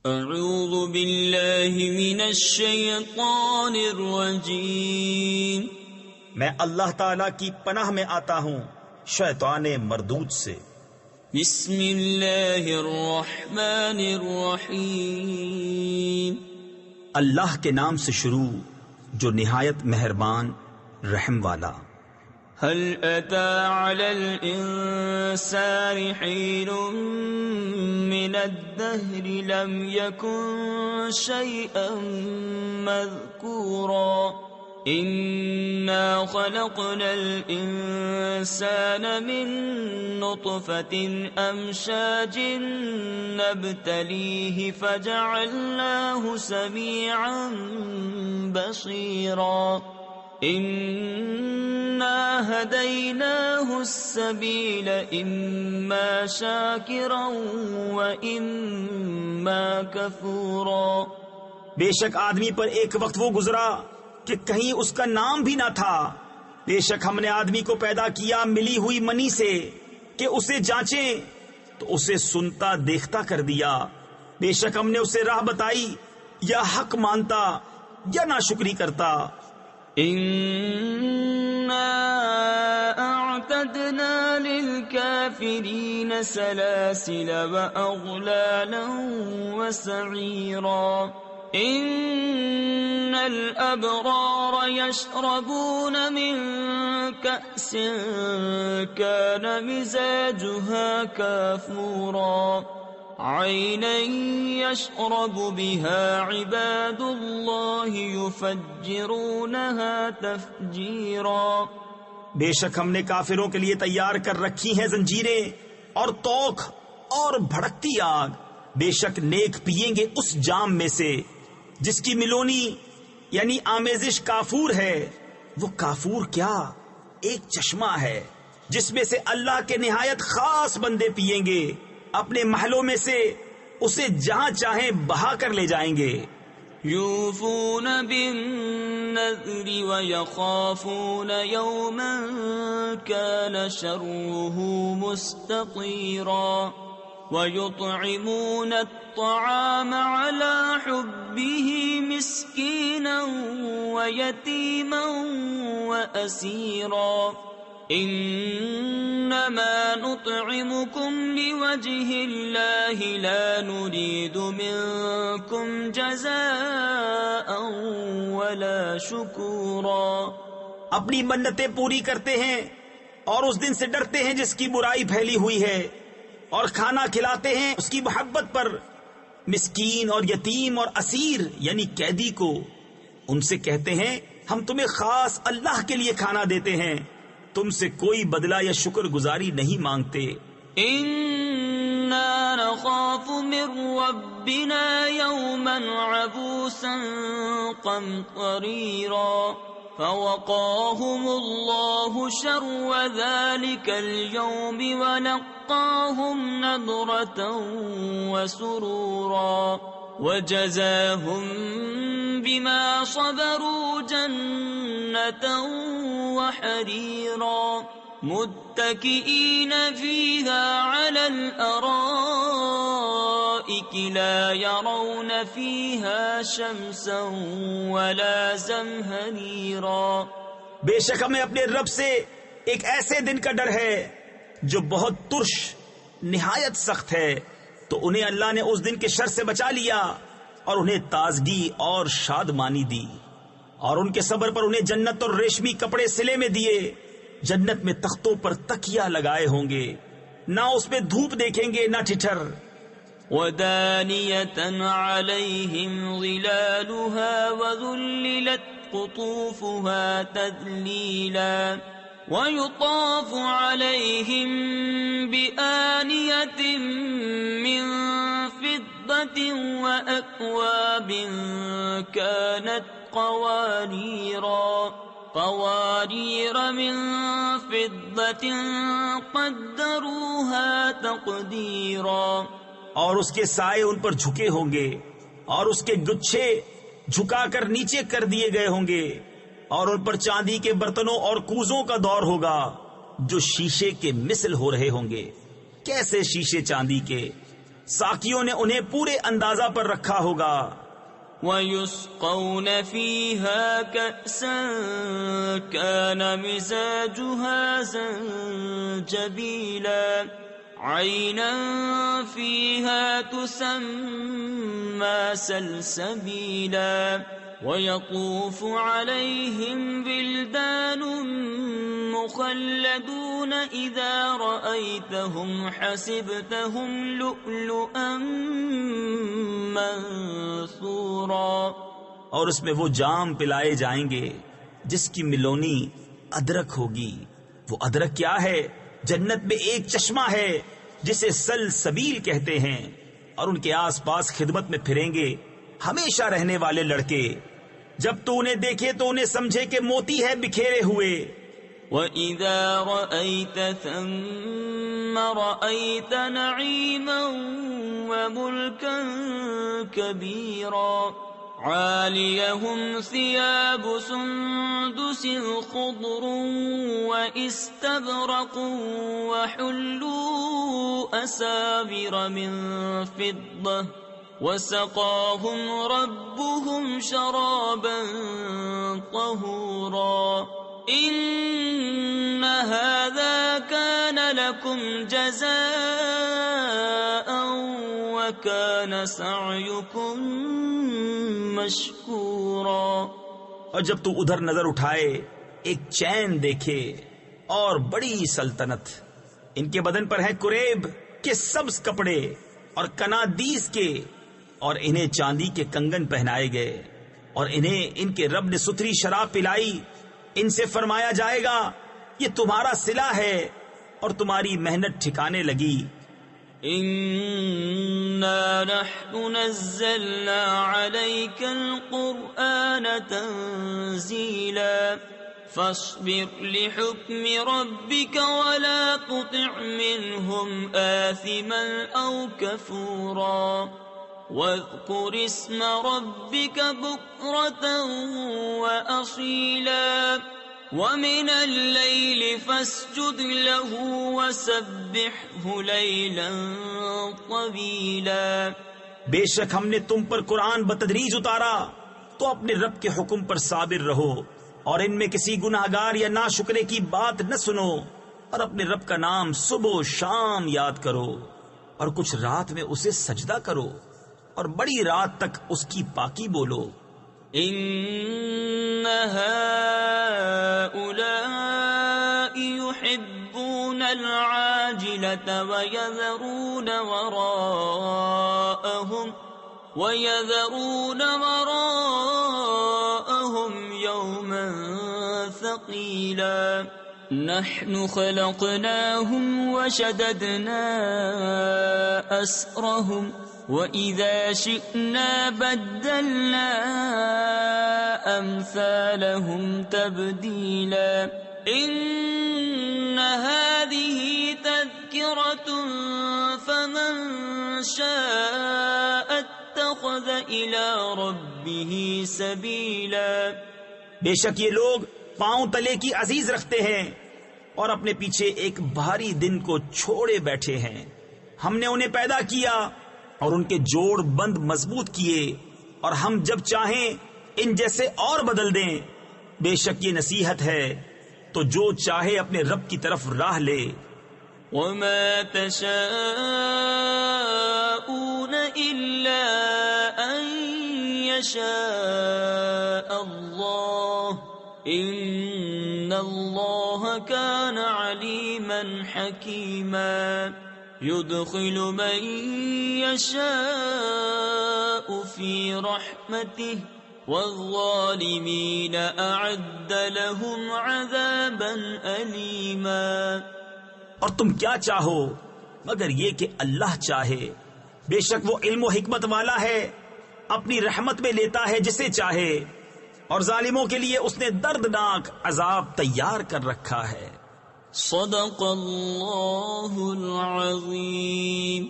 اعوذ باللہ من الشیطان الرجیم، میں اللہ تعالی کی پناہ میں آتا ہوں شیطان مردود سے۔ بسم اللہ الرحمن الرحیم، اللہ کے نام سے شروع جو نہایت مہربان رحم والا۔ هل أتى على الإنسان حين من الدهر لم يكن شيئا مذكورا إنا خلقنا الإنسان من نطفة أمشاج نبتليه فجعلناه سميعا بصيرا إنا هديناه السبيل إما شاكرا وإما كفورا۔ بے شک آدمی پر ایک وقت وہ گزرا کہ کہیں اس کا نام بھی نہ تھا۔ بے شک ہم نے آدمی کو پیدا کیا ملی ہوئی منی سے کہ اسے جانچیں تو اسے سنتا دیکھتا کر دیا۔ بے شک ہم نے اسے راہ بتائی، یا حق مانتا یا ناشکری کرتا۔ إنا أعتدنا للكافرين سلاسل وأغلالا وسعيرا إن الأبرار يشربون من كأس كان مزاجها كافورا عينا يشرب بها عباد الله يفجرونها تفجيرا۔ بے شک ہم نے کافروں کے لیے تیار کر رکھی ہیں زنجیریں اور توق اور بھڑکتی آگ۔ بے شک نیک پیئیں گے اس جام میں سے جس کی ملونی یعنی آمیزش کافور ہے۔ وہ کافور کیا، ایک چشمہ ہے جس میں سے اللہ کے نہایت خاص بندے پیئیں گے، اپنے محلوں میں سے اسے جہاں چاہیں بہا کر لے جائیں گے۔ یوفون بالنذر ویخافون یوما کان شره مستطیرا ویطعمون الطعام على حبه مسکینا ویتیما واسیرا انما نطعمكم لوجه الله لا نريد منكم جزاء ولا شكورا۔ اپنی منتیں پوری کرتے ہیں اور اس دن سے ڈرتے ہیں جس کی برائی پھیلی ہوئی ہے، اور کھانا کھلاتے ہیں اس کی محبت پر مسکین اور یتیم اور اسیر یعنی قیدی کو۔ ان سے کہتے ہیں ہم تمہیں خاص اللہ کے لیے کھانا دیتے ہیں، تم سے کوئی بدلہ یا شکر گزاری نہیں مانگتے۔ انا نخاف من ربنا یوما عبوسا قمطریرا فوقاهم الله شر ذلك اليوم ولقاهم نضرة وسرورا وجزاهم بما صبروا جنة وحريرا متكئين فيها على الأرائك لا يرون فيها شمسا ولا زمهريرا۔ بے شک ہمیں اپنے رب سے ایک ایسے دن کا ڈر ہے جو بہت ترش نہایت سخت ہے، تو انہیں اللہ نے اس دن کے شر سے بچا لیا اور انہیں تازگی اور شادمانی دی، اور ان کے صبر پر انہیں جنت اور ریشمی کپڑے سلے میں دیے۔ جنت میں تختوں پر تکیا لگائے ہوں گے، نہ اس میں دھوپ دیکھیں گے نہ ٹھٹر۔ ودانية عليهم ظلالها وذللت قطوفها تذليلا ويطاف عليهم بآنية من فضة وأكواب كانت قوارير من فضة قدروها تقديرا۔ اور اس کے سائے ان پر جھکے ہوں گے، اور اس کے گچھے جھکا کر نیچے کر دیے گئے ہوں گے، اور ان پر چاندی کے برتنوں اور کوزوں کا دور ہوگا جو شیشے کے مثل ہو رہے ہوں گے۔ کیسے شیشے چاندی کے، ساقیوں نے انہیں پورے اندازہ پر رکھا ہوگا. وَيُسْقَوْنَ فِيهَا كَأْسًا كَانَ مِزَاجُهَا زَنْجَبِيلًا عَيْنًا فِيهَا تُسَمَّى سَلْسَبِيلًا وَيَطُوفُ عَلَيْهِمْ وِلْدَانٌ مُخَلَّدُونَ إِذَا رَأَيْتَهُمْ حَسِبْتَهُمْ لُؤْلُؤًا منثورا. اور اس میں وہ جام پلائے جائیں گے جس کی ملونی ادرک ہوگی. وہ ادرک کیا ہے؟ جنت میں ایک چشمہ ہے جسے سلسبیل کہتے ہیں، اور ان کے آس پاس خدمت میں پھریں گے ہمیشہ رہنے والے لڑکے. جب تو انہیں دیکھے تو انہیں سمجھے کہ موتی ہے بکھیرے ہوئے. وَإِذَا رَأَيْتَ ثَمَّ رَأَيْتَ نَعِيمًا وَمُلْكًا كَبِيرًا عَالِيَهُمْ ثِيَابُ سُنْدُسٍ خُضْرٌ وَإِسْتَبْرَقٌ وَحُلُّوا أَسَاوِرَ مِنْ فِضَّةٍ وَسَقَاهُمْ رَبُّهُمْ شَرَابًا طَهُورًا. إِنَّ هَذَا كَانَ لَكُمْ جَزَاءً وَكَانَ سَعْيُكُمْ مَشْكُورًا. اور جب تو ادھر نظر اٹھائے ایک چین دیکھے اور بڑی سلطنت. ان کے بدن پر ہیں کریب کے سبز کپڑے اور کنادیس کے، اور انہیں چاندی کے کنگن پہنائے گئے، اور انہیں ان کے رب نے ستھری شراب پلائی. ان سے فرمایا جائے گا یہ تمہارا صلہ ہے اور تمہاری محنت ٹھکانے لگی. إِنَّا نَحْنُ نَزَّلْنَا عَلَيْكَ الْقُرْآنَ تَنزِيلًا فَاصْبِرْ لِحُكْمِ رَبِّكَ وَلَا تُطِعْ مِنْهُمْ آثِمًا أَوْ كَفُورًا وَاذْكُرِ اسْمَ رَبِّكَ بُكْرَةً وَأَصِيلًا وَمِنَ اللَّيْلِ فَاسْجُدْ لَهُ وَسَبِّحْهُ لَيْلًا طَوِيلًا. بے شک ہم نے تم پر قرآن بتدریج اتارا، تو اپنے رب کے حکم پر صابر رہو، اور ان میں کسی گناہگار یا ناشکرے کی بات نہ سنو، اور اپنے رب کا نام صبح و شام یاد کرو، اور کچھ رات میں اسے سجدہ کرو، اور بڑی رات تک اس کی پاکی بولو. إِنَّ هَؤُلَاءِ يُحِبُّونَ الْعَاجِلَةَ وَيَذَرُونَ وَرَاءَهُمْ يَوْمًا ثَقِيلًا. نَحْنُ خَلَقْنَاهُمْ وَشَدَدْنَا أَسْرَهُمْ وَإِذَا شِئْنَا بَدَّلْنَا أَمْثَالَهُمْ تَبْدِيلًا. إِنَّ هَذِهِ تَذْكِرَةٌ فَمَنْ شَاءَ اتَّخَذَ إِلَى رَبِّهِ سَبِيلًا. بے شک یہ لوگ پاؤں تلے کی عزیز رکھتے ہیں اور اپنے پیچھے ایک بھاری دن کو چھوڑے بیٹھے ہیں. ہم نے انہیں پیدا کیا اور ان کے جوڑ بند مضبوط کیے، اور ہم جب چاہیں ان جیسے اور بدل دیں. بے شک یہ نصیحت ہے تو جو چاہے اپنے رب کی طرف راہ لے. وَمَا تَشَاءُونَ إِلَّا أَن يَشَاءَ اللَّهُ إِنَّ اللَّهَ كَانَ عَلِيمًا حَكِيمًا. يُدْخِلُ مَن يَشَاءُ فِي رَحْمَتِهِ وَالظَّالِمِينَ أَعَدَّ لَهُمْ عَذَابًا أَلِيمًا. اور تم کیا چاہو مگر یہ کہ اللہ چاہے. بے شک وہ علم و حکمت والا ہے، اپنی رحمت میں لیتا ہے جسے چاہے، اور ظالموں کے لیے اس نے دردناک عذاب تیار کر رکھا ہے. صدق اللہ العظیم.